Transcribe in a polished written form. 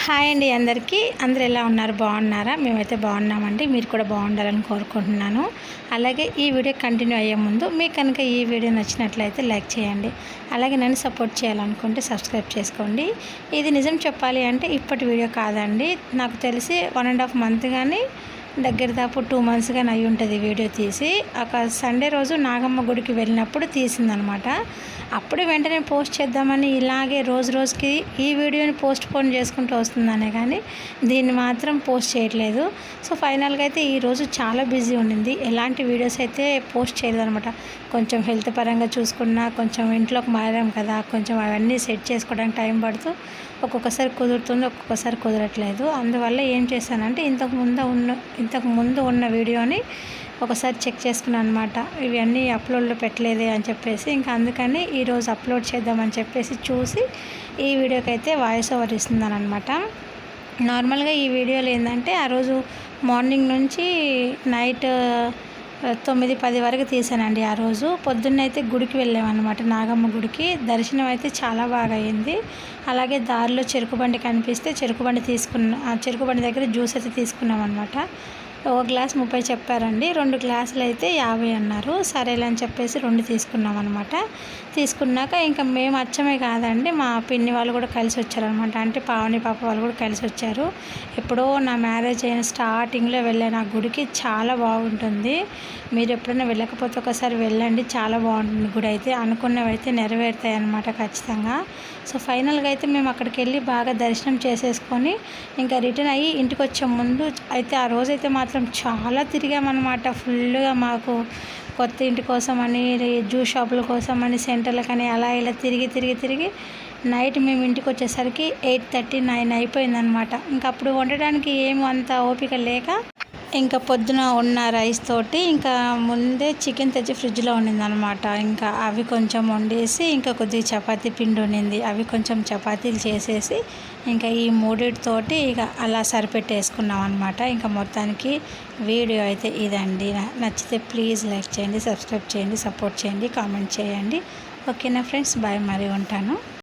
Hi అండి అందరికీ. అందరూ ఎలా ఉన్నారు? బాగున్నారా? మేమైతే బాగున్నామండి. మీరు కూడా బాగుండాలని కోరుకుంటున్నాను. అలాగే ఈ వీడియో కంటిన్యూ అయ్యే ముందు మీకు కనుక ఈ వీడియో నచ్చినట్లయితే లైక్ చేయండి. అలాగే నన్ను సపోర్ట్ చేయాలనుకుంటే సబ్స్క్రైబ్ చేసుకోండి. ఇది నిజం చెప్పాలి అంటే ఇప్పటి వీడియో కాదండి. నాకు తెలిసి 1.5 మంత్ కానీ దగ్గర దాపు 2 months కానీ అయి ఉంటుంది వీడియో తీసి. ఒక సండే రోజు నాగమ్మ గుడికి వెళ్ళినప్పుడు తీసిందనమాట. అప్పుడే వెంటనే పోస్ట్ చేద్దామని ఇలాగే రోజు రోజుకి ఈ వీడియోని పోన్ చేసుకుంటూ వస్తుందనే కానీ దీన్ని మాత్రం పోస్ట్ చేయట్లేదు. సో ఫైనల్గా అయితే ఈరోజు చాలా బిజీ ఉండింది. ఎలాంటి వీడియోస్ అయితే పోస్ట్ చేయలేదనమాట. కొంచెం హెల్త్ పరంగా చూసుకున్నా, కొంచెం ఇంట్లోకి మారాం కదా, కొంచెం అవన్నీ సెట్ చేసుకోవడానికి టైం పడుతూ ఒక్కొక్కసారి కుదురుతుంది, ఒక్కొక్కసారి కుదరట్లేదు. అందువల్ల ఏం చేశానంటే ఇంతకు ముందు ఉన్న వీడియోని ఒకసారి చెక్ చేసుకున్నాను అనమాట. ఇవన్నీ అప్లోడ్లో పెట్టలేదే అని చెప్పేసి, ఇంకా అందుకని ఈరోజు అప్లోడ్ చేద్దామని చెప్పేసి చూసి ఈ వీడియోకి అయితే వాయిస్ ఓవర్ ఇస్తున్నాను అనమాట. నార్మల్గా ఈ వీడియోలో ఏంటంటే ఆ రోజు మార్నింగ్ నుంచి నైట్ 9-10 వరకు తీసానండి. ఆ రోజు పొద్దున్నైతే గుడికి వెళ్ళామన్నమాట, నాగమ్మ గుడికి. దర్శనం అయితే చాలా బాగా అయింది. అలాగే దారిలో చెరుకు బండి కనిపిస్తే చెరుకు బండి ఆ చెరుకు బండి దగ్గర జ్యూస్ అయితే తీసుకున్నాం అనమాట. ఒక గ్లాస్ 30 చెప్పారండి, 2 గ్లాసులు అయితే 50 అన్నారు. సరేలే అని చెప్పేసి 2 తీసుకున్నాం అనమాట. తీసుకున్నాక ఇంకా మేము అచ్చమే కాదండి, మా పిన్ని వాళ్ళు కూడా కలిసి వచ్చారనమాట. అంటే పావని పాప వాళ్ళు కూడా కలిసి వచ్చారు. ఎప్పుడో నా మ్యారేజ్ అయిన స్టార్టింగ్లో వెళ్ళాను ఆ గుడికి. చాలా బాగుంటుంది. మీరు ఎప్పుడైనా వెళ్ళకపోతే ఒకసారి వెళ్ళండి, చాలా బాగుంటుంది గుడి అయితే. అనుకున్నవి అయితే నెరవేరుతాయి అన్నమాట ఖచ్చితంగా. సో ఫైనల్గా అయితే మేము అక్కడికి వెళ్ళి బాగా దర్శనం చేసేసుకొని ఇంకా రిటర్న్ అయ్యి ఇంటికి వచ్చే ముందు అయితే ఆ రోజైతే మాత్రం చాలా తిరిగామన్నమాట. ఫుల్గా మాకు కొత్త ఇంటి కోసమని, జ్యూస్ షాపుల కోసమని, సెంటర్లకని అలా ఇలా తిరిగి నైట్ మేము ఇంటికి వచ్చేసరికి 8:30-9 అయిపోయిందనమాట. ఇంకా అప్పుడు వండడానికి ఏమో అంత ఓపిక లేక ఇంకా పొద్దున ఉన్న రైస్ తోటి ఇంకా ముందే చికెన్ తెచ్చి ఫ్రిడ్జ్లో ఉండిందనమాట. ఇంకా అవి కొంచెం వండేసి ఇంకా కొద్దిగా చపాతీ పిండి ఉండింది, అవి కొంచెం చపాతీలు చేసేసి ఇంకా ఈ మూడిటితోటి ఇక అలా సరిపెట్టేసుకున్నాం అనమాట. ఇంకా మొత్తానికి వీడియో అయితే ఇదండి. నచ్చితే ప్లీజ్ లైక్ చేయండి, సబ్స్క్రైబ్ చేయండి, సపోర్ట్ చేయండి, కామెంట్ చేయండి. ఓకేనా ఫ్రెండ్స్, బాయ్, మరి ఉంటాను.